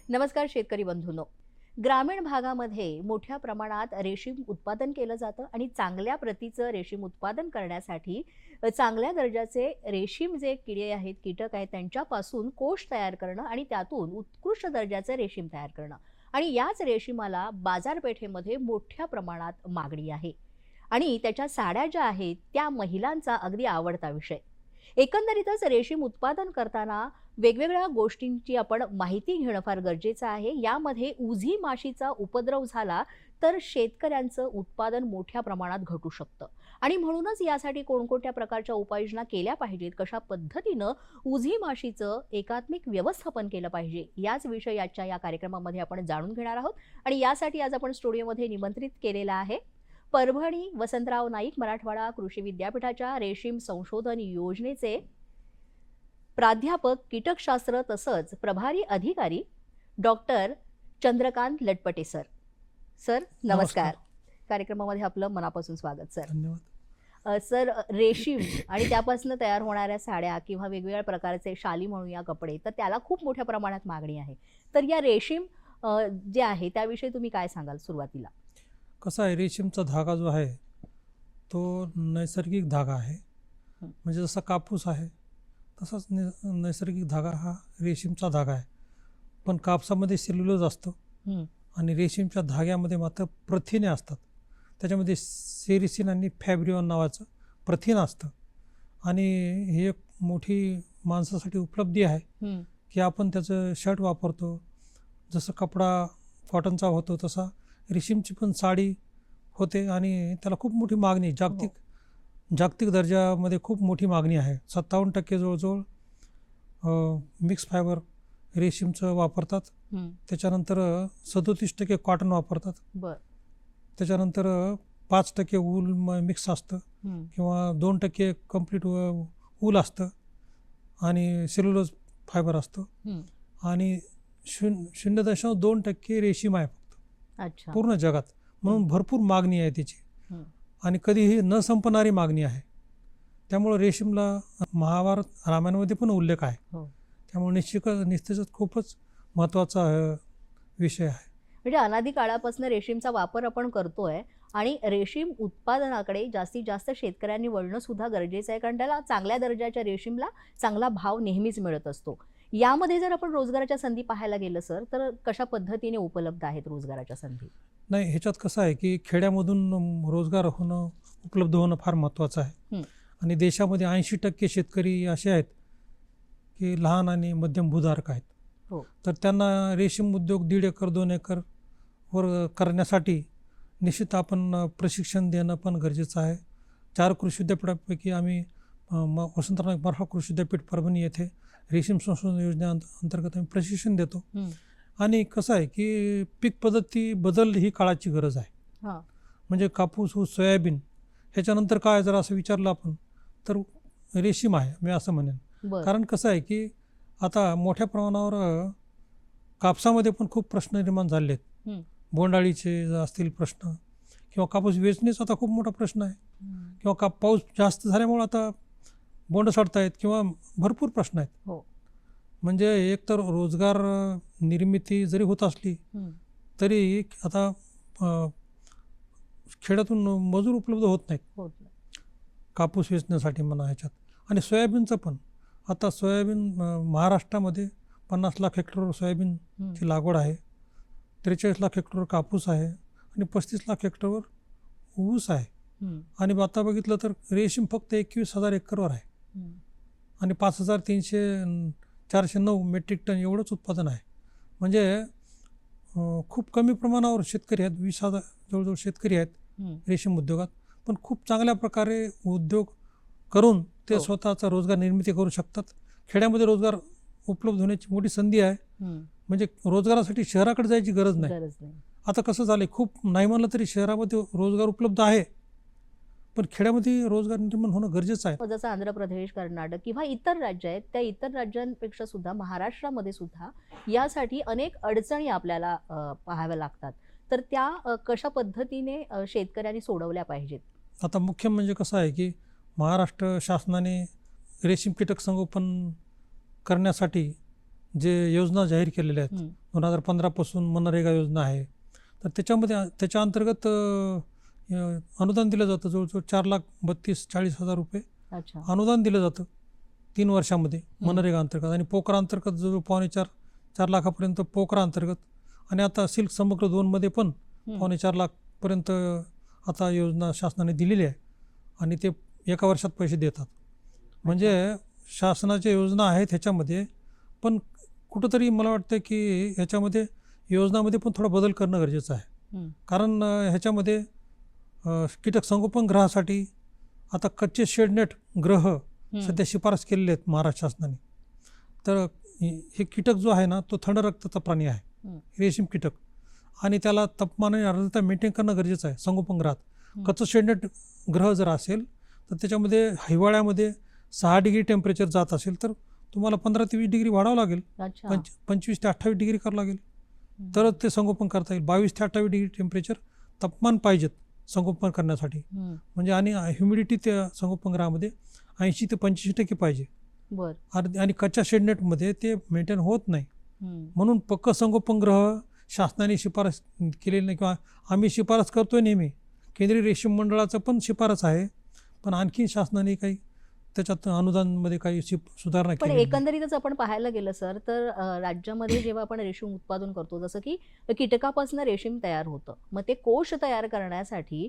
नमस्कार शेतकरी बंधूंनो, ग्रामीण भागामध्ये मोठ्या प्रमाणात रेशीम उत्पादन केलं जातं आणि चांगल्या प्रतीचं रेशीम उत्पादन करण्यासाठी चांगल्या दर्जाचे रेशीम जे किडे आहेत, कीटक आहेत, त्यांच्यापासून कोश तयार करणं आणि त्यातून उत्कृष्ट दर्जाचे रेशीम तयार करणं आणि याच रेशीमाला बाजारपेठेमध्ये मोठ्या प्रमाणात मागणी आहे आणि त्याच्या साड्या ज्या आहेत त्या महिलांचा अगदी आवडता विषय. एकंदरीतच रेशीम उत्पादन करताना वेगवेगळ्या गोष्टींची आपण माहिती घेणं फार गरजेचं आहे. यामध्ये उझी माशीचा उपद्रव झाला तर शेतकऱ्यांचं उत्पादन मोठ्या प्रमाणात घटू शकतं आणि म्हणूनच यासाठी कोणकोणत्या प्रकारच्या उपाययोजना केल्या पाहिजेत, कशा पद्धतीनं उझी माशीचं एकात्मिक व्यवस्थापन केलं पाहिजे, याच विषयाच्या या कार्यक्रमामध्ये आपण जाणून घेणार आहोत. आणि यासाठी आज आपण स्टुडिओमध्ये निमंत्रित केलेला आहे परभणी वसंतराव नाईक मराठवाडा कृषी विद्यापीठाच्या रेशीम संशोधन योजनेचे प्राध्यापक कीटकशास्त्र तसंच प्रभारी अधिकारी doctor Chandrakant Latpate sir. Sir नमस्कार. कार्यक्रमामध्ये आपलं मनापासून स्वागत सर. धन्यवाद. सर, रेशीम आणि त्यापासून तयार होणाऱ्या साड्या किंवा वेगवेगळ्या प्रकारचे शाली म्हणूया कपडे, तर त्याला खूप मोठ्या प्रमाणात मागणी आहे. तर या रेशीम जे आहे त्याविषयी तुम्ही काय सांगाल सुरुवातीला? कसं आहे, रेशीमचा धागा जो आहे तो नैसर्गिक धागा आहे. म्हणजे जसा कापूस आहे तसाच नैसर्गिक धागा हा रेशीमचा धागा आहे. पण कापसामध्ये सेल्युलोज असतं आणि रेशीमच्या धाग्यामध्ये मात्र प्रथिने असतात. त्याच्यामध्ये सेरिसिन आणि फॅब्रिओन नावाचं प्रथिन असतं आणि ही एक मोठी माणसासाठी उपलब्धी आहे की आपण त्याचं शर्ट वापरतो. जसं कपडा कॉटनचा होतो तसा रेशीमची पण साडी होते आणि त्याला खूप मोठी मागणी, जागतिक दर्जामध्ये खूप मोठी मागणी आहे. 57% जवळजवळ मिक्स फायबर रेशीमचं वापरतात. त्याच्यानंतर 37% कॉटन वापरतात. त्याच्यानंतर 5% ऊल मिक्स असतं किंवा 2% कम्प्लीट ऊल असतं आणि सेल्युलोज फायबर असतं आणि 0.2% रेशीम आहे फक्त पूर्ण जगात. म्हणून भरपूर मागणी आहे त्याची आणि कधीही न संपणारी मागणी आहे. त्यामुळे रेशीमला महाभारत रामायणामध्ये पण उल्लेख आहे. त्यामुळे निश्चितच खूपच महत्त्वाचा विषय आहे. म्हणजे अनादी काळापासून रेशीमचा वापर आपण करतोय आणि रेशीम उत्पादनाकडे जास्तीत जास्त शेतकऱ्यांनी वळणं सुद्धा गरजेचं आहे, कारण त्याला चांगल्या दर्जाच्या रेशीमला चांगला भाव नेहमीच मिळत असतो. यामध्ये जर आपण रोजगाराच्या संधी पाहायला गेलं सर, तर कशा पद्धतीने उपलब्ध आहेत रोजगाराच्या संधी? नाही, ह्याच्यात कसं आहे की खेड्यामधून रोजगार होणं, उपलब्ध होणं फार महत्त्वाचं आहे. आणि देशामध्ये 80% शेतकरी असे आहेत की लहान आणि मध्यम भूधारक आहेत. तर त्यांना रेशीम उद्योग 1.5 एकर 2 एकर वर करण्यासाठी निश्चित आपण प्रशिक्षण देणं पण गरजेचं आहे. 4 कृषी विद्यापीठापैकी आम्ही वसंतराव नाईक मराठवाडा कृषी विद्यापीठ परभणी येथे रेशीम संशोधन योजनेअंतर्गत आम्ही प्रशिक्षण देतो. आणि कसं आहे की पीक पद्धती बदल ही काळाची गरज आहे. म्हणजे कापूस, ऊस, सोयाबीन ह्याच्यानंतर काय जर असं विचारलं आपण तर रेशीम आहे मी असं म्हणेन. कारण कसं आहे की आता मोठ्या प्रमाणावर कापसामध्ये पण खूप प्रश्न निर्माण झाले आहेत. बोंडाळीचे असतील प्रश्न किंवा कापूस वेचणीचा आता खूप मोठा प्रश्न आहे किंवा पाऊस जास्त झाल्यामुळे आता बोंड सडतायत किंवा भरपूर प्रश्न आहेत. म्हणजे एक तर रोजगार निर्मिती जरी होत असली तरी आता खेड्यातून मजूर उपलब्ध होत नाहीत कापूस वेचण्यासाठी म्हणा ह्याच्यात. आणि सोयाबीनचं पण आता सोयाबीन महाराष्ट्रामध्ये 50 लाख हेक्टरवर सोयाबीनची लागवड आहे, 43 लाख हेक्टरवर कापूस आहे आणि 35 लाख हेक्टरवर ऊस आहे. आणि आता बघितलं तर रेशीम फक्त 21,000 एकरवर आहे आणि 5,409 मेट्रिक टन एवढंच उत्पादन आहे. म्हणजे खूप कमी प्रमाणावर शेतकरी आहेत, 20,000 जवळजवळ शेतकरी आहेत रेशीम उद्योगात, पण खूप चांगल्या प्रकारे उद्योग करून ते हो. स्वतःचा रोजगार निर्मिती करू शकतात. खेड्यामध्ये रोजगार उपलब्ध होण्याची मोठी संधी आहे. म्हणजे रोजगारासाठी शहराकडे जायची गरज नाही. गरज नाही. आता कसं झालंय, खूप नाही म्हणलं तरी शहरामध्ये रोजगार उपलब्ध आहे, पण खेड्यामध्ये रोजगार निर्माण होणं गरजेचं आहे. जसं आंध्र प्रदेश, कर्नाटक किंवा इतर राज्य आहेत, त्या इतर राज्यांपेक्षा सुद्धा महाराष्ट्रामध्ये सुद्धा यासाठी अनेक अडचणी आपल्याला पाहाव्या लागतात. तर त्या कशा पद्धतीने शेतकऱ्यांनी सोडवल्या पाहिजेत? आता मुख्य म्हणजे कसं आहे की महाराष्ट्र शासनाने रेशीम कीटक संगोपन करण्यासाठी जे योजना जाहीर केलेल्या आहेत, 2015 पासून मनरेगा योजना आहे, तर त्याच्या अंतर्गत अनुदान दिलं जातं. जवळजवळ 4,32,40,000 रुपये अच्छा. अनुदान दिलं जातं 3 वर्षामध्ये मनरेगा अंतर्गत, आणि पोकरा अंतर्गत जवळजवळ 4.25 लाखापर्यंत पोकरा अंतर्गत, आणि आता सिल्क समग्र 2मध्ये पण 4.25 लाखपर्यंत आता योजना शासनाने दिलेली आहे, आणि ते एका वर्षात पैसे देतात. म्हणजे शासनाच्या योजना आहेत ह्याच्यामध्ये, पण कुठंतरी मला वाटतं की ह्याच्यामध्ये योजनामध्ये पण थोडा बदल करणं गरजेचं आहे. कारण ह्याच्यामध्ये कीटक संगोपन ग्रहासाठी आता कच्चे शेडनेट ग्रह सध्या शिफारस केलेले आहेत महाराष्ट्र शासनाने. तर हे कीटक जो आहे ना, तो थंड रक्ताचा प्राणी आहे, रेशीम कीटक, आणि त्याला तापमान आणि आर्द्रता मेंटेन करणं गरजेचं आहे संगोपन ग्रहात. कच्चं शेडनेट ग्रह जर असेल तर त्याच्यामध्ये हिवाळ्यामध्ये 6 डिग्री टेम्परेचर जात असेल तर तुम्हाला 15 ते 20 डिग्री वाढावं लागेल, 25 ते 28 डिग्री करावं लागेल, तरच ते संगोपन करता येईल. 22 ते 28 डिग्री टेम्परेचर तापमान पाहिजेत संगोपन करण्यासाठी. म्हणजे आणि ह्युमिडिटी त्या संगोपन ग्रहामध्ये 80 ते 85% पाहिजे. आणि कच्च्या शेडनेटमध्ये ते मेंटेन होत नाही. म्हणून पक्क संगोपन ग्रह शासनाने शिफारस केलेली नाही, किंवा आम्ही शिफारस करतोय नेहमी, केंद्रीय रेशीम मंडळाचं पण शिफारस आहे, पण आणखी शासनाने काही त्याच्यात अनुदानमध्ये काही सुधारणा पण केली. एकंदरीतच आपण पाहायला गेलं सर, तर राज्यामध्ये जेव्हा आपण रेशीम उत्पादन करतो, जसं की कीटकापासून रेशीम तयार होतं, मग ते कोश तयार करण्यासाठी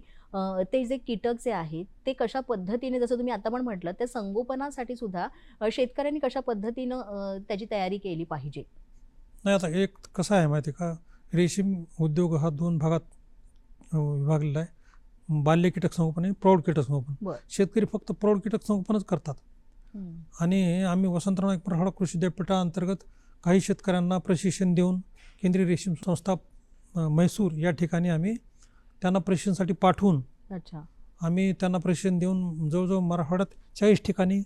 ते जे कीटक जे आहेत ते कशा पद्धतीने, जसं तुम्ही आता पण म्हटलं, त्या संगोपनासाठी सुद्धा शेतकऱ्यांनी कशा पद्धतीनं त्याची तयारी केली पाहिजे? नाही, आता एक कसं आहे माहिती आहे का, रेशीम उद्योग हा 2 भागात विभागलेला आहे, बाल्य कीटक संगोपन आणि प्रौढ कीटक संगोपन. शेतकरी फक्त प्रौढ कीटक संगोपनच करतात, आणि आम्ही वसंतराव नाईक मराठवाडा कृषी विद्यापीठाअंतर्गत काही शेतकऱ्यांना प्रशिक्षण देऊन केंद्रीय रेशीम संस्था म्हैसूर या ठिकाणी आम्ही त्यांना प्रशिक्षणासाठी पाठवून आम्ही त्यांना प्रशिक्षण देऊन जवळजवळ मराठवाड्यात 40 ठिकाणी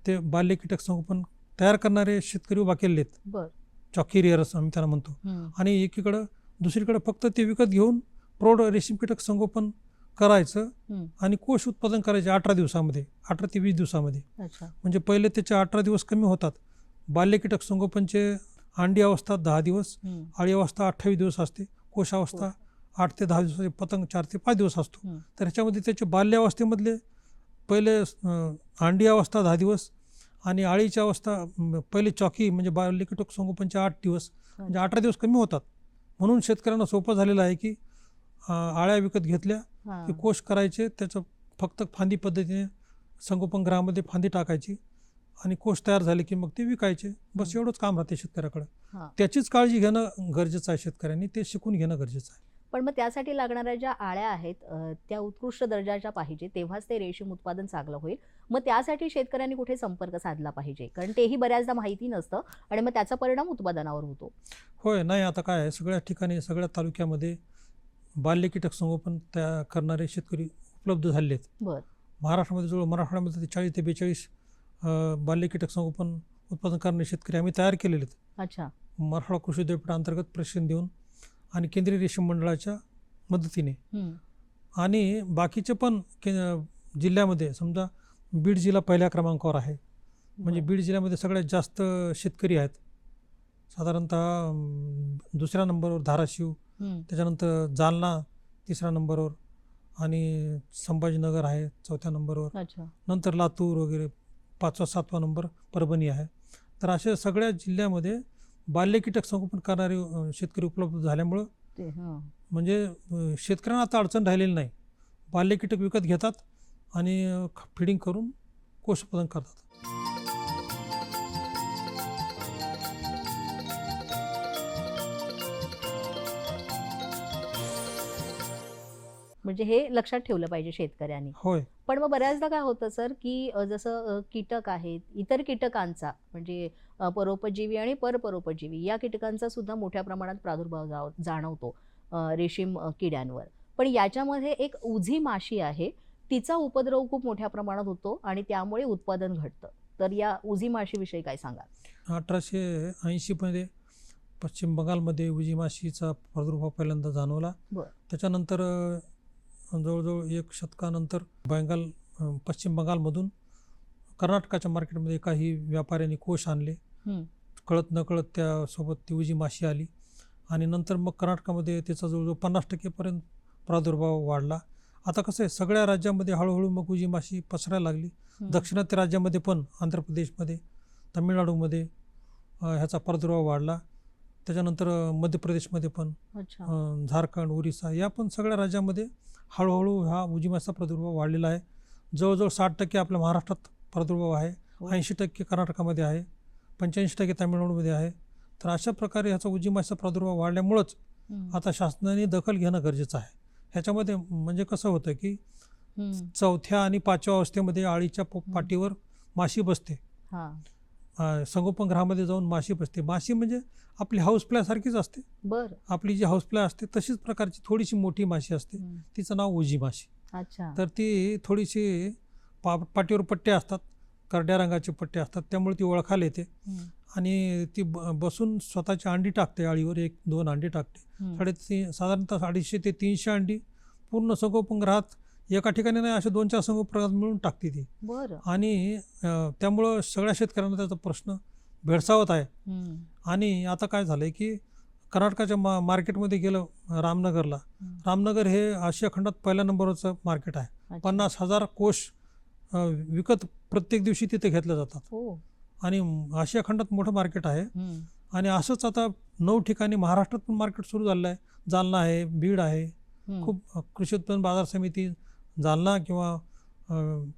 ते बाल्य कीटक संगोपन तयार करणारे शेतकरी उभा केलेले आहेत. चॉकीरियर्स आम्ही त्यांना म्हणतो. आणि दुसरीकडे फक्त ते विकत घेऊन प्रौढ रेशीम कीटक संगोपन करायचं आणि कोश उत्पादन करायचे 18 दिवसामध्ये, 18 ते 20 दिवसामध्ये. म्हणजे पहिले त्याचे 18 दिवस कमी होतात. बाल्य कीटक संगोपनचे अंडी अवस्था 10 दिवस, अळी अवस्था 28 दिवस असते, कोश अवस्था 8 ते 10 दिवसाचे, पतंग 4 ते 5 दिवस असतो. तर ह्याच्यामध्ये त्याचे बाल्यावस्थेमधले पहिले अंडी अवस्था 10 दिवस, आणि अळीची अवस्था पहिले चॉकी म्हणजे बाल्य कीटक संगोपनचे 8 दिवस, म्हणजे 18 दिवस कमी होतात. म्हणून शेतकऱ्यांना सोपं झालेलं आहे की आळ्या विकत घेतल्या की कोश करायचे, त्याचं फक्त फांदी पद्धतीने संगोपन ग्रहामध्ये फांदी टाकायची, आणि कोश तयार झाले की मग ते विकायचे. बस एवढंच काम राहते शेतकऱ्याकडे. त्याचीच काळजी घेणं गरजेचं आहे शेतकऱ्यांनी, ते शिकून घेणं गरजेचं आहे. पण मग त्यासाठी लागणाऱ्या ज्या आळ्या आहेत त्या उत्कृष्ट दर्जाच्या पाहिजे, तेव्हाच ते रेशीम उत्पादन चांगलं होईल. मग त्यासाठी शेतकऱ्यांनी कुठे संपर्क साधला पाहिजे? कारण तेही बऱ्याचदा माहिती नसतं, आणि मग त्याचा परिणाम उत्पादनावर होतो. होय, नाही, आता काय आहे, सगळ्या ठिकाणी सगळ्या तालुक्यामध्ये बाल्य कीटक संगोपन तयार करणारे शेतकरी उपलब्ध झाले आहेत. महाराष्ट्रामध्ये जवळ मराठवाड्यामध्ये 40 ते 42 बाल्य कीटक संगोपन उत्पादन करणारे शेतकरी आम्ही तयार केलेले आहेत. मराठवाडा कृषी विद्यापीठाअंतर्गत प्रशिक्षण देऊन आणि केंद्रीय रेशीम मंडळाच्या मदतीने. आणि बाकीचे पण जिल्ह्यामध्ये, समजा बीड जिल्हा पहिल्या क्रमांकावर आहे, म्हणजे बीड जिल्ह्यामध्ये सगळ्यात जास्त शेतकरी आहेत. साधारणतः दुसऱ्या नंबरवर धाराशिव, त्याच्यानंतर जालना 3ऱ्या नंबरवर, आणि संभाजीनगर आहे 4थ्या नंबरवर, नंतर लातूर वगैरे 5वा 7वा नंबर परभणी आहे. तर अशा सगळ्या जिल्ह्यामध्ये बाल्य कीटक संगोपन करणारे शेतकरी उपलब्ध झाल्यामुळं म्हणजे शेतकऱ्यांना आता अडचण राहिलेली नाही. बाल्य कीटक विकत घेतात आणि फिडिंग करून कोश उत्पादन करतात. म्हणजे हे लक्षात ठेवलं पाहिजे शेतकऱ्यांनी. होय. पण मग बऱ्याचदा काय होतं सर, की जसं कीटक आहेत, इतर कीटकांचा म्हणजे परोपजीवी आणि परपरोपजीवी या कीटकांचा सुद्धा मोठ्या प्रमाणात प्रादुर्भाव जाणवतो रेशीम किड्यांवर. पण याच्यामध्ये एक उझी माशी आहे, तिचा उपद्रव खूप मोठ्या प्रमाणात होतो आणि त्यामुळे उत्पादन घटतं. तर या उझी माशीविषयी काय सांगाल? 1880 मध्ये पश्चिम बंगालमध्ये उजी माशीचा प्रादुर्भाव पहिल्यांदा जाणवला. बरं. त्याच्यानंतर जवळजवळ 1 शतकानंतर पश्चिम बंगालमधून कर्नाटकाच्या मार्केटमध्ये काही व्यापाऱ्यांनी कोष आणले. कळत नकळत त्यासोबत ती उजी माशी आली आणि नंतर मग कर्नाटकामध्ये त्याचा जवळजवळ 50% पर्यंत प्रादुर्भाव वाढला. आता कसं आहे, सगळ्या राज्यामध्ये हळूहळू मग उजी माशी पसरायला लागली. दक्षिणात्य राज्यामध्ये पण, आंध्र प्रदेशमध्ये, तामिळनाडूमध्ये ह्याचा प्रादुर्भाव वाढला. त्याच्यानंतर मध्य प्रदेशमध्ये पण, झारखंड, ओरिसा या पण सगळ्या राज्यामध्ये हळूहळू हा उजी माशीचा प्रादुर्भाव वाढलेला आहे. जवळजवळ 60% आपल्या महाराष्ट्रात प्रादुर्भाव आहे, 80% कर्नाटकामध्ये आहे, 85% तामिळनाडूमध्ये आहे. तर अशा प्रकारे ह्याचा उजी माशीचा प्रादुर्भाव वाढल्यामुळंच आता शासनाने दखल घेणं गरजेचं आहे. ह्याच्यामध्ये म्हणजे कसं होतं की 4थ्या आणि 5व्या अवस्थेमध्ये आळीच्या पाठीवर माशी बसते. संगोपनगृहामध्ये जाऊन माशी बसते. माशी म्हणजे आपली हाऊसफ्लाय सारखीच असते. बरं. आपली जी हाऊसफ्लाय असते तशीच प्रकारची थोडीशी मोठी माशी असते. तिचं नाव उजी माशी. तर ती थोडीशी पाठीवर पट्टे असतात, करड्या रंगाचे पट्टे असतात, त्यामुळे ती ओळखायला येते आणि ती बसून स्वतःची अंडी टाकते. आळीवर 1-2 अंडी टाकते. साधारणतः 250 ते 300 अंडी पूर्ण संगोपनगृहात एका ठिकाणी नाही, अशा 2-4 संगोपनगृहात मिळून टाकते ती. आणि त्यामुळं सगळ्या शेतकऱ्यांना त्याचा प्रश्न भेडसावत आहे. आणि आता काय झालंय की कर्नाटकाच्या मार्केटमध्ये गेलं रामनगरला. रामनगर हे आशिया खंडात पहिल्या नंबरवरचं मार्केट आहे. 50,000 कोश विकत प्रत्येक दिवशी तिथे घेतले जातात आणि आशिया खंडात मोठं मार्केट आहे. आणि असंच आता 9 ठिकाणी महाराष्ट्रात पण मार्केट सुरू झालं आहे. जालना आहे, बीड आहे, खूप कृषी उत्पन्न बाजार समिती जालना किंवा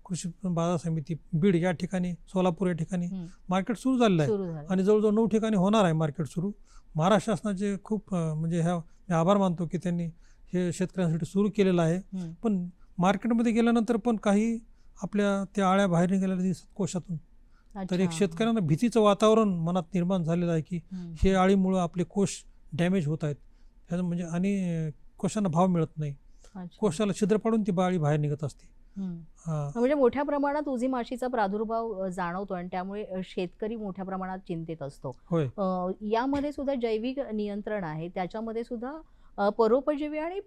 कृषी उत्पन्न बाजार समिती बीड या ठिकाणी, सोलापूर या ठिकाणी मार्केट सुरू झालेलं आहे. आणि जवळजवळ 9 ठिकाणी होणार आहे मार्केट सुरू. महाराष्ट्र शासनाचे खूप म्हणजे मी आभार मानतो की त्यांनी हे शेतकऱ्यांसाठी सुरू केलेलं आहे. पण मार्केटमध्ये गेल्यानंतर पण काही आपल्या त्या आळ्या बाहेर निघालेल्या दिसतात कोशातून. तर एक शेतकऱ्यांना भीतीचं वातावरण मनात निर्माण झालेलं आहे की हे आळीमुळं आपले कोश डॅमेज होत आहेत म्हणजे, आणि कोशांना भाव मिळत नाही. कोशाला छिद्र पाडून ती आळी बाहेर निघत असते. म्हणजे मोठ्या प्रमाणात उजी माशीचा प्रादुर्भाव जाणवतो आणि त्यामुळे शेतकरी मोठ्या प्रमाणात चिंतेत असतो. यामध्ये सुद्धा जैविक नियंत्रण आहे, त्याच्यामध्ये सुद्धा परोपजीवी आणि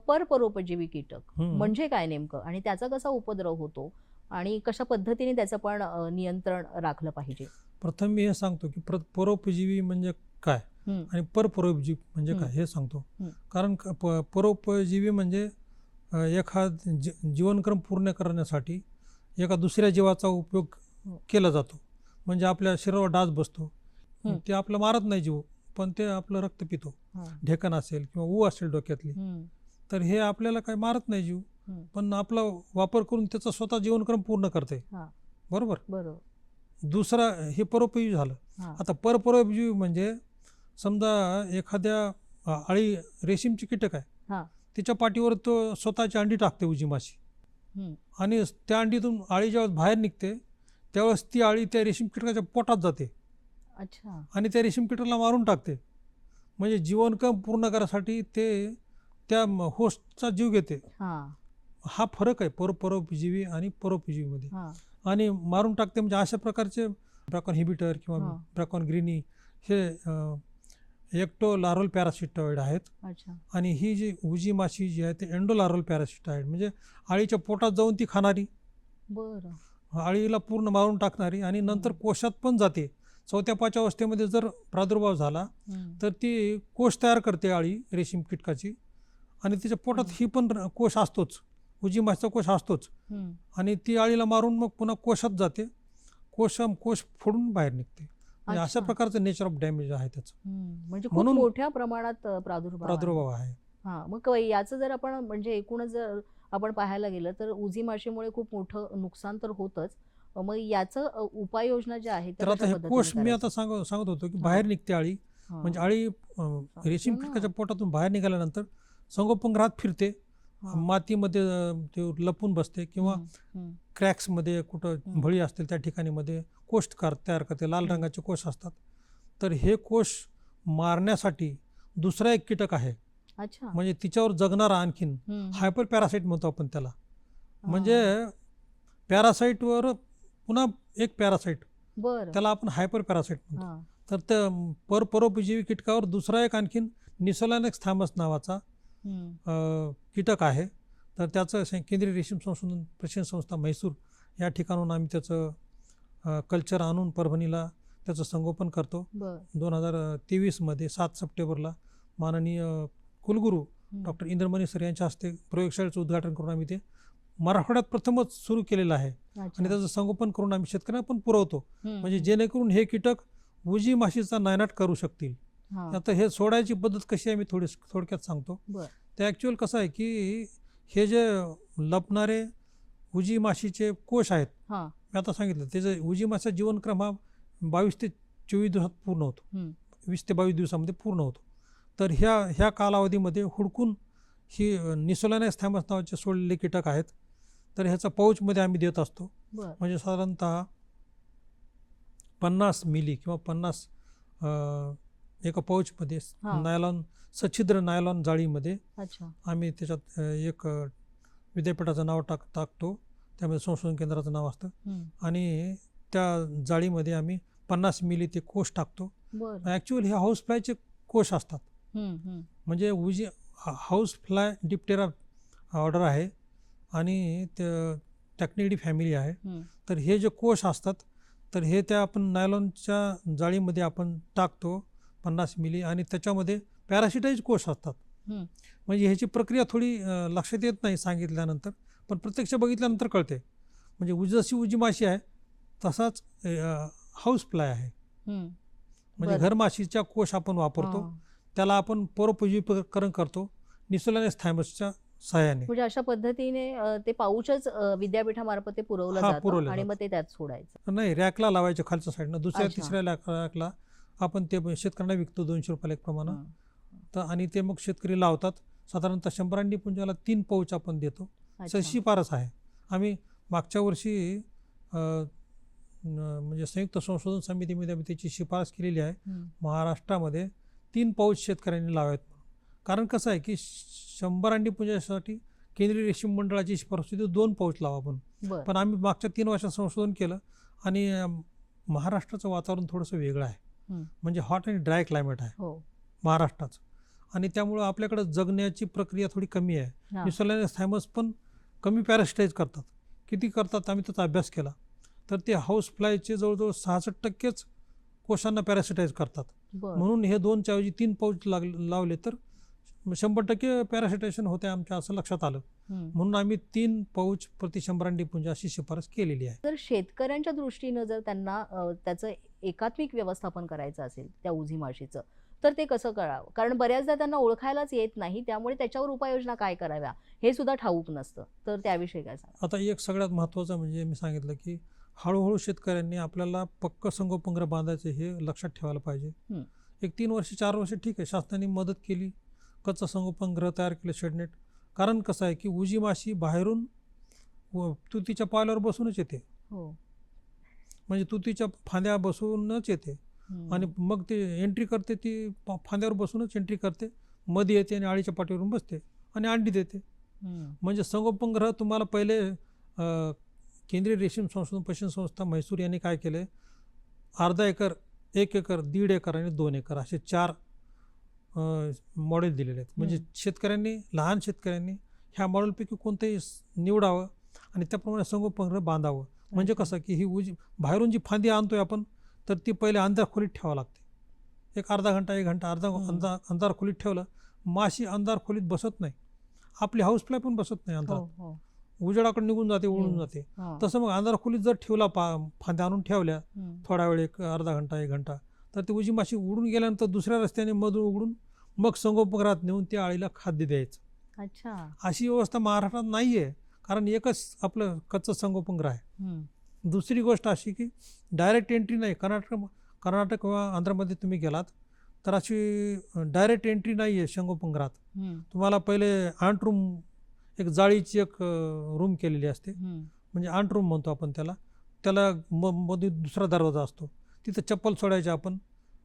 परपरोपजीवी कीटक म्हणजे काय नेमकं, आणि त्याचा कसा उपद्रव होतो आणि कशा पद्धतीने त्याचं पण नियंत्रण राखलं पाहिजे? प्रथम मी हे सांगतो की परोपजीवी म्हणजे काय आणि परपरोपजीवी म्हणजे काय हे सांगतो. कारण परोपजीवी म्हणजे एखाद जीवनक्रम पूर्ण करण्यासाठी एका दुसऱ्या जीवाचा उपयोग केला जातो. म्हणजे आपल्या शरीरावर डास बसतो, ते आपलं मारत नाही जीव, पण ते आपलं रक्त पितो. ढेकण असेल किंवा ऊ असेल डोक्यातली, तर हे आपल्याला काही मारत नाही जीव, पण आपला वापर करून त्याचा स्वतः जीवनक्रम पूर्ण करते. बरोबर. दुसरा हे परोपजीवी झालं. आता परपरोपजीवी म्हणजे समजा एखाद्या आळी रेशीमची कीटक आहे, तिच्या पाठीवर तो स्वतःची अंडी टाकते उजी माशी, आणि त्या अंडीतून आळी ज्यावेळेस बाहेर निघते त्यावेळेस ती आळी त्या रेशीम कीटकाच्या पोटात जाते आणि त्या रेशीम कीटकाला मारून टाकते. म्हणजे जीवनक्रम पूर्ण करायसाठी ते त्या होस्टचा जीव घेते. हा फरक आहे परोपजीवी आणि परोपजीवीमध्ये. आणि मारून टाकते म्हणजे अशा प्रकारचे ब्रॅकॉन हिबिटर किंवा ब्रॅकॉन ग्रीनी हे एक्टोलार्वल पॅरासिटॉइड आहेत. आणि ही जी उजी माशी जी आहे ते एंडोलार्वल पॅरासिटॉइड म्हणजे आळीच्या पोटात जाऊन ती खाणारी, आळीला पूर्ण मारून टाकणारी आणि नंतर कोशात पण जाते. 4थ्या-5व्या अवस्थेमध्ये जर प्रादुर्भाव झाला तर ती कोश तयार करते आळी रेशीम कीटकाची, आणि तिच्या पोटात ही पण कोश असतोच, उजी माशीचा कोश असतोच, आणि ती आळीला मारून मग पुन्हा कोशात जाते, कोश फोडून बाहेर निघते. अशा प्रकारचं नेचर ऑफ डॅमेज आहे त्याचं. म्हणजे खूप मोठ्या प्रमाणात प्रादुर्भाव आहे. मग याचं जर आपण म्हणजे एकूणच जर आपण पाहायला गेलं तर उजी माशीमुळे खूप मोठं नुकसान तर होतच. मग याचं उपाययोजना ज्या आहेत तर आता हे कोश मी आता सांगत होतो की बाहेर निघते आळी, म्हणजे आळी रेशीम कीटकाच्या पोटातून बाहेर निघाल्यानंतर संगोपनगृहात फिरते मातीमध्ये ते लपून बसते किंवा क्रॅक्समध्ये कुठं भळी असतील त्या ठिकाणी मध्ये कोष तयार करते, लाल रंगाचे कोष असतात. तर हे कोष मारण्यासाठी दुसरा एक कीटक आहे, अच्छा. म्हणजे तिच्यावर जगणारा आणखीन हायपर पॅरासाईट म्हणतो आपण त्याला. म्हणजे पॅरासाईटवर पुन्हा एक पॅरासाईट, बरं. त्याला आपण हायपर पॅरासाईट म्हणतो. तर त्या परोपजीवी कीटकावर दुसरा एक आणखीन निसोलॅनक्स थॅमस नावाचा कीटक आहे. तर त्याचं केंद्रीय रेशीम संशोधन प्रशिक्षण संस्था म्हैसूर या ठिकाणून आम्ही त्याचं कल्चर आणून परभणीला त्याचं संगोपन करतो. 2023 मध्ये 7 सप्टेंबरला माननीय कुलगुरू डॉक्टर इंद्रमणी सर यांच्या हस्ते प्रयोगशाळेचं उद्घाटन करून आम्ही ते मराठवाड्यात प्रथमच सुरू केलेलं आहे. आणि त्याचं संगोपन करून आम्ही शेतकऱ्यांना पण पुरवतो, म्हणजे जेणेकरून हे कीटक उजी माशीचा नायनाट करू शकतील. आता हे सोडायची पद्धत कशी आहे मी थोडक्यात सांगतो. ते ॲक्च्युअल कसं आहे की हे जे लपणारे उजी माशीचे कोष आहेत, मी आता सांगितलं त्याचं उजी माशीचा जीवनक्रम हा 22 ते 24 दिवसात पूर्ण होतो, 20 ते 22 दिवसामध्ये पूर्ण होतो. तर ह्या कालावधीमध्ये हुडकून ही निसोलॅनक्स थॅमस नावाचे सोडलेले कीटक आहेत. तर ह्याचा पाऊचमध्ये आम्ही देत असतो. म्हणजे साधारणतः 50 मिली किंवा 50 एका पाऊचमध्ये नायलॉन, सच्छिद्र नायलॉन जाळीमध्ये आम्ही त्याच्यात एक विद्यापीठाचं नाव टाकतो, त्यामध्ये संशोधन केंद्राचं नाव असतं, आणि त्या जाळीमध्ये आम्ही 50 मिली ते कोष टाकतो. ॲक्च्युअली हे हाऊस फ्लायचे कोष असतात, म्हणजे उजी हाऊस फ्लाय डिप्टेरा ऑर्डर आहे आणि टॅक्निडी फॅमिली आहे. तर हे जे कोष असतात तर हे त्या आपण नायलॉनच्या जाळीमध्ये आपण टाकतो 50 मिली, आणि त्याच्यामध्ये पॅरासिटाईज कोष असतात. म्हणजे ह्याची प्रक्रिया थोडी लक्षात येत नाही सांगितल्यानंतर, पण प्रत्यक्ष बघितल्यानंतर कळते. म्हणजे जशी उजी माशी आहे तसाच हाऊस फ्लाय आहे, म्हणजे घरमाशीच्या कोष आपण वापरतो, त्याला आपण परोपजीवीकरण करतो निसोलॅनक्स थॅमसच्या सहाय्याने. म्हणजे अशा पद्धतीने ते पाऊचच विद्यापीठामार्फत ते पुरवलं जातं आणि मग ते त्यात सोडायचं नाही, रॅकला लावायचं खालच्या साईडनं, दुसऱ्या तिसऱ्या रॅकला आपण ते शेतकऱ्यांना विकतो 200 रुपयाला एक प्रमाण. तर आणि ते मग शेतकरी लावतात. साधारणतः 100 अंडी पुंजाला 3 पाऊच आपण देतो. शिफारस आहे. आम्ही मागच्या वर्षी म्हणजे संयुक्त संशोधन समितीमध्ये आम्ही त्याची शिफारस केलेली आहे, महाराष्ट्रामध्ये 3 पाऊच शेतकऱ्यांनी लावावेत. कारण कसं आहे की 100 अंडी पुंजासाठी केंद्रीय रेशीम मंडळाची शिफारस होती 2 पाऊच लावा आपण. पण आम्ही मागच्या 3 वर्षात संशोधन केलं आणि महाराष्ट्राचं वातावरण थोडंसं वेगळं आहे, म्हणजे हॉट आणि ड्राय क्लायमेट आहे महाराष्ट्राचं, आणि त्यामुळं आपल्याकडं जगण्याची प्रक्रिया थोडी कमी आहे. निसोलॅनक्स थॅमस पण कमी पॅरासिटाईज करतात. किती करतात आम्ही त्याचा अभ्यास केला, तर ते हाऊस फ्लायचे जवळजवळ 66% कोशांना पॅरासिटाईज करतात. म्हणून हे 2च्या ऐवजी 3 पाऊच लावले तर 100% पॅरासिटेशन होते आमच्या, असं लक्षात आलं. म्हणून आम्ही 3 पाऊच प्रति 100 अंडी पुंजा अशी शिफारस केलेली आहे. तर शेतकऱ्यांच्या दृष्टीनं जर त्यांना त्याचं एकात्मिक व्यवस्थापन करायचं असेल त्या उजी माशीचं, तर ते कसं करावं? कारण बऱ्याचदा त्यांना ओळखायलाच येत नाही, त्यामुळे त्याच्यावर उपाययोजना काय कराव्या हे सुद्धा ठाऊक नसतं. तर त्याविषयी काय सांगा? आता एक सगळ्यात महत्त्वाचं म्हणजे मी सांगितलं की हळूहळू शेतकऱ्यांनी आपल्याला पक्क संगोपनग्रह बांधायचं हे लक्षात ठेवायला पाहिजे. एक 3 वर्ष 4 वर्ष ठीक आहे, शासनाने मदत केली, कच्चं संगोपनग्रह तयार केलं, शेडनेट. कारण कसं आहे की उजी माशी बाहेरून तुतीच्या पाल्यावर बसूनच येते, म्हणजे तुतीच्या फांद्या बसूनच येते, आणि मग ते एंट्री करते, ती फांद्यावर बसूनच एंट्री करते, मध्ये येते आणि आळीच्या पाठीवरून बसते आणि अंडी देते. म्हणजे संगोपनग्रह तुम्हाला पहिले केंद्रीय रेशीम संशोधन प्रशिक्षण संस्था म्हैसूर यांनी काय केलं, अर्धा एकर, 1 एकर, 1.5 एकर आणि 2 एकर असे 4 मॉडेल दिलेले आहेत. म्हणजे शेतकऱ्यांनी, लहान शेतकऱ्यांनी ह्या मॉडेलपैकी कोणतंही निवडावं आणि त्याप्रमाणे संगोपनग्रह बांधावं. म्हणजे कसं की ही बाहेरून जी फांदी आणतोय आपण, तर ती पहिले अंधार खोलीत ठेवावं लागते. एक अर्धा घंटा 1 घंटा अंधार खोलीत ठेवलं, माशी अंधार खोलीत बसत नाही, आपली हाऊस फ्लाय पण बसत नाही अंधारात, उजेडाकडे निघून जाते, उडून जाते. तसं मग अंधार खोलीत जर ठेवला, फांद्या आणून ठेवल्या थोडा वेळ, एक अर्धा घंटा 1 घंटा, तर ती उजी माशी उडून गेल्यानंतर दुसऱ्या रस्त्याने मधून उघडून मग संगोपनग्रहात नेऊन त्या आळीला खाद्य द्यायचं. अशी व्यवस्था महाराष्ट्रात नाही आहे, कारण एकच आपलं कच्चं संगोपनग्रह आहे. दुसरी गोष्ट अशी की डायरेक्ट एंट्री नाही. कर्नाटक किंवा आंध्रमध्ये तुम्ही गेलात तर अशी डायरेक्ट एंट्री नाही आहे संगोपनग्रहात. तुम्हाला पहिले अंटरूम एक जाळीची एक रूम केलेली असते, हम्म. म्हणजे अंट रूम म्हणतो आपण त्याला. त्याला मध्ये दुसरा दरवाजा असतो, तिथं चप्पल सोडायची आपण.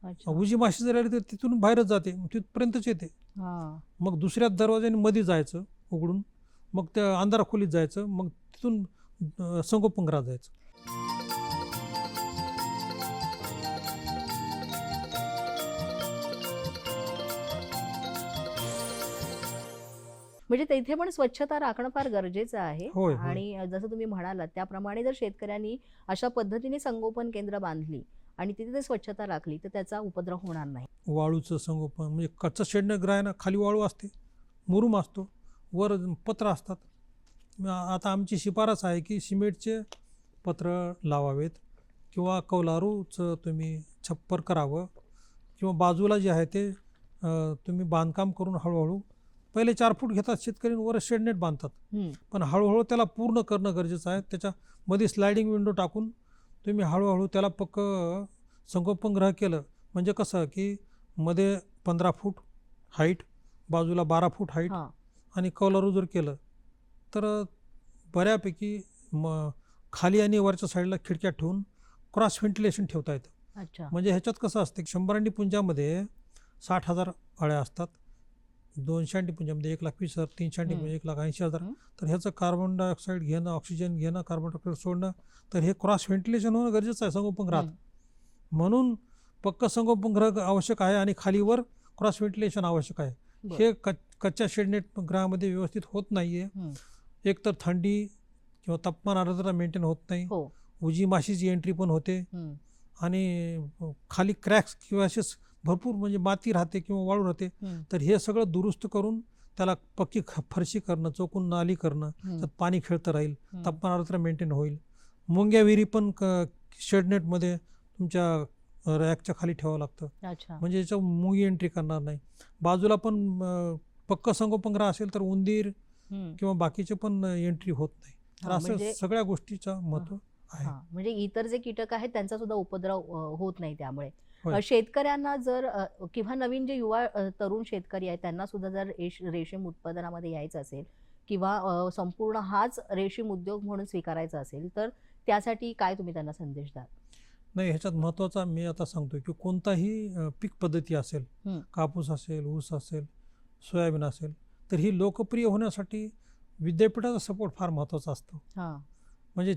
अच्छा. उजी माशी जर आली तर तिथून बाहेरच जाते, मग तिथपर्यंतच येते. हा. मग दुसऱ्या दरवाजाने मध्ये जायचं उघडून, मग त्या अंधारा खोलीत जायचं, मग तिथून संगोपनगृहात जायचं. म्हणजे तिथे पण स्वच्छता राखणं फार गरजेचं आहे. होय, होय. आणि जसं तुम्ही म्हणालात त्याप्रमाणे जर शेतकऱ्यांनी अशा पद्धतीने संगोपन केंद्र बांधली आणि तिथे ते स्वच्छता राखली तर त्याचा उपद्रव होणार नाही. वाळूचं संगोपन म्हणजे कच्चं शेडणं आहे ना, खाली वाळू असते, मुरुम असतो, वर पत्र असतात. आता आमची शिफारस आहे की सिमेंटचे पत्र लावावेत किंवा कौलारूचं तुम्ही छप्पर करावं, किंवा बाजूला जे आहे ते तुम्ही बांधकाम करून हळूहळू पहिले 4 फूट घेतात शेतकरी, वर शेडनेट बांधतात. पण हळूहळू त्याला पूर्ण करणं गरजेचं आहे. त्याच्यामध्ये स्लायडिंग विंडो टाकून तुम्ही हळूहळू त्याला पक्क संगोपनगृह केलं म्हणजे कसं की मध्ये 15 फूट हाईट, बाजूला 12 फूट हाईट, आणि कौलारू जर केलं तर बऱ्यापैकी खाली आणि वरच्या साईडला खिडक्या ठेवून क्रॉस व्हेंटिलेशन ठेवता येतं. अच्छा. म्हणजे ह्याच्यात कसं असतं, 100 अंडी पुंजामध्ये 60,000 अळ्या असतात, 200 अंडी पुंजामध्ये 1,20,000, 300 अंडी म्हणजे 1,80,000. तर ह्याचं कार्बन डायऑक्साईड घेणं, ऑक्सिजन घेणं, कार्बन डायऑक्साईड सोडणं, तर हे क्रॉस व्हेंटिलेशन होणं गरजेचं आहे संगोपनगृहात. म्हणून पक्क संगोपनगृह आवश्यक आहे आणि खालीवर क्रॉस व्हेंटिलेशन आवश्यक आहे. हे कच्च्या शेडनेट गृहामध्ये व्यवस्थित होत नाहीये. एक तर थंडी किंवा तापमान आर्द्रता मेंटेन होत नाही, उजी माशीची एंट्री पण होते, आणि खाली क्रॅक्स किंवा असेच भरपूर म्हणजे माती राहते किंवा वाळू राहते. तर हे सगळं दुरुस्त करून त्याला पक्की फरशी करणं, चोकून नाली करणं, त्यात पाणी खेळतं राहील, तापमान आर्द्रता मेंटेन होईल. मुंग्या विहिरी पण शेडनेटमध्ये तुमच्या रॅकच्या खाली ठेवावं लागतं, म्हणजे याच्या मुंगी एंट्री करणार नाही. बाजूला पण पक्क संगोपनगृह असेल तर उंदीर किंवा बाकीचे पण एंट्री होत नाही. तर असं सगळ्या गोष्टीचं महत्व आहे. म्हणजे इतर जे कीटक आहेत त्यांचा सुद्धा उपद्रव होत नाही. त्यामुळे शेतकऱ्यांना जर किंवा नवीन जे युवा तरुण शेतकरी आहेत त्यांना सुद्धा जर रेशीम उत्पादनामध्ये यायचं असेल किंवा संपूर्ण हाच रेशीम उद्योग म्हणून स्वीकारायचा असेल तर त्यासाठी काय तुम्ही त्यांना संदेश द्याल? नाही, ह्याच्यात महत्त्वाचा मी आता सांगतोय की कोणताही पीक पद्धती असेल, कापूस असेल, ऊस असेल, सोयाबीन असेल, तर ही लोकप्रिय होण्यासाठी विद्यापीठाचा सपोर्ट फार महत्त्वाचा असतो. म्हणजे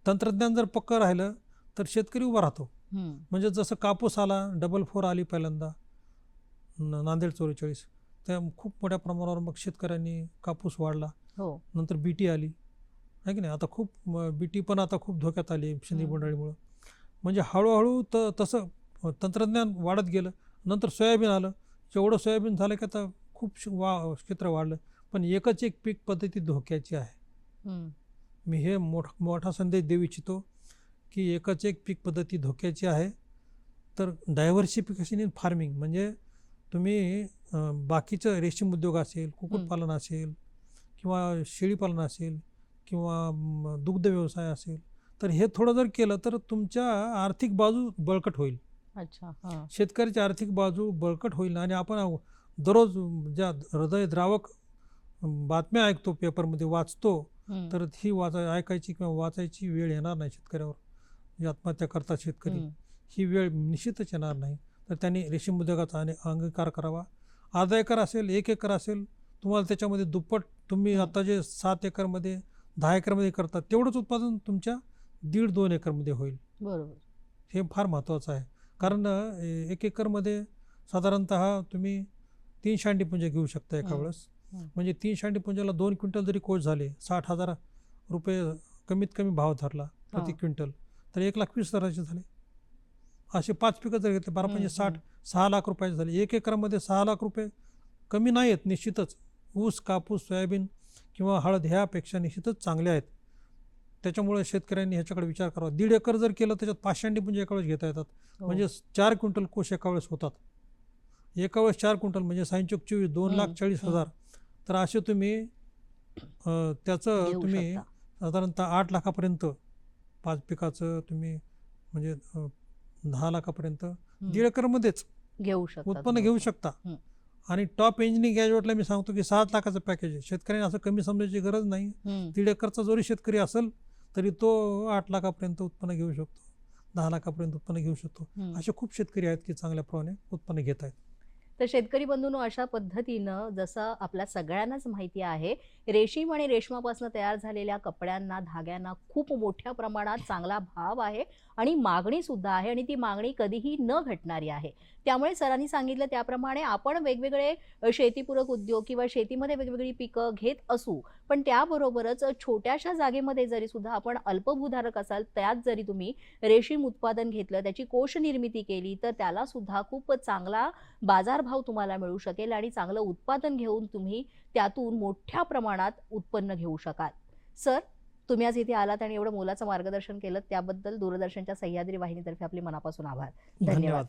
तंत्रज्ञान जर पक्क राहिलं तर शेतकरी उभा राहतो. म्हणजे जसं कापूस आला, 444 आली पहिल्यांदा नांदेड 44, त्या खूप मोठ्या प्रमाणावर मग शेतकऱ्यांनी कापूस वाढला. नंतर बीटी आली आहे की नाही, आता खूप बीटी पण आता खूप धोक्यात आली सेंद्रिय बोंडअळीमुळं. म्हणजे हळूहळू तसं तंत्रज्ञान वाढत गेलं. नंतर सोयाबीन आलं, जेवढं सोयाबीन झालं की आता खूप क्षेत्र वाढलं. पण एकच एक पीक पद्धती धोक्याची आहे. मी हे मोठा संदेश देऊ इच्छितो की एकच एक पीक पद्धती धोक्याची आहे. तर डायव्हर्सिफिकेशन इन फार्मिंग म्हणजे तुम्ही बाकीचं रेशीम उद्योग असेल, कुक्कुटपालन असेल किंवा शेळीपालन असेल किंवा दुग्ध व्यवसाय असेल, तर हे थोडं जर केलं तर तुमच्या आर्थिक बाजू बळकट होईल. शेतकऱ्याची आर्थिक बाजू बळकट होईल. आणि आपण दररोज ज्या हृदयद्रावक बातम्या ऐकतो, पेपरमध्ये वाचतो, तर ही ऐकायची किंवा वाचायची वेळ येणार नाही शेतकऱ्यावर. जे आत्महत्या करतात शेतकरी, ही वेळ निश्चितच येणार नाही. तर त्यांनी रेशीम उद्योगाचा अंगीकार करावा. अर्धा एकर असेल, 1 एकर असेल, तुम्हाला त्याच्यामध्ये दुप्पट, तुम्ही आता जे 7 एकरमध्ये 10 एकरमध्ये करतात तेवढंच उत्पादन तुमच्या 1.5-2 एकरमध्ये होईल. बरोबर. हे फार महत्त्वाचं आहे. कारण 1 एकरमध्ये साधारणतः तुम्ही 300 अंडी पुंज घेऊ शकता एका वेळेस. म्हणजे 300 अंडी पुंजाला 2 क्विंटल जरी कोष झाले, 60,000 रुपये कमीत कमी भाव धरला प्रति क्विंटल, तर 1,20,000 झाले. असे 5 पिकं जर घेतले, 12 म्हणजे 6 लाख रुपयाचे झाले. 1 एकरामध्ये 6 लाख रुपये कमी नाही आहेत निश्चितच. ऊस, कापूस, सोयाबीन किंवा हळद ह्यापेक्षा निश्चितच चांगले आहेत. त्याच्यामुळे शेतकऱ्यांनी ह्याच्याकडे विचार करावा. 1.5 एकर जर केलं त्याच्यात 500 अंडी पुंज एका वेळेस घेता येतात. म्हणजे 4 क्विंटल कोष एका वेळेस होतात. एका वेळेस 4 क्विंटल म्हणजे 24 2,40,000. तर असे तुम्ही त्याचं तुम्ही साधारणतः 8 लाखापर्यंत 5 पिकाचं तुम्ही म्हणजे 10 लाखापर्यंत 1.5 एकरमध्येच उत्पन्न घेऊ शकता. आणि टॉप इंजिनिअरिंग ग्रॅज्युएटला मी सांगतो की 7 लाखाचं पॅकेज आहे. शेतकऱ्यांनी असं कमी समजायची गरज नाही. 1.5 एकरचा जरी शेतकरी असेल तरी तो 8 लाखापर्यंत उत्पन्न घेऊ शकतो, 10 लाखापर्यंत उत्पन्न घेऊ शकतो. असे खूप शेतकरी आहेत की चांगल्या प्रमाणे उत्पन्न घेत आहेत. तर शेतकरी बंधूंनो, अशा पद्धतीनं जसं आपल्या सगळ्यांनाच माहिती आहे, रेशीम आणि रेशमापासून तयार झालेल्या कपड्यांना, धाग्यांना खूप मोठ्या प्रमाणात चांगला भाव आहे आणि मागणी सुद्धा आहे आणि ती मागणी कधीही न घटणारी आहे. त्यामुळे सरांनी सांगितलं त्याप्रमाणे आपण वेगवेगळे शेतीपूरक उद्योग किंवा शेतीमध्ये वेगवेगळी पिकं घेत असू, पण त्याबरोबरच छोट्याशा जागेमध्ये जरी सुद्धा आपण अल्पभूधारक असाल, त्यात जरी तुम्ही रेशीम उत्पादन घेतलं, त्याची कोश निर्मिती केली, तर त्याला सुद्धा खूप चांगला बाजारभाव तुम्हाला मिळू शकेल आणि चांगलं उत्पादन घेऊन तुम्ही त्यातून मोठ्या प्रमाणात उत्पन्न घेऊ शकाल. सर, तुम्ही आज इथे आलात आणि एवढं मोलाचं मार्गदर्शन केलं त्याबद्दल दूरदर्शनच्या सह्याद्री वाहिनीतर्फे आपले मनापासून आभार. धन्यवाद.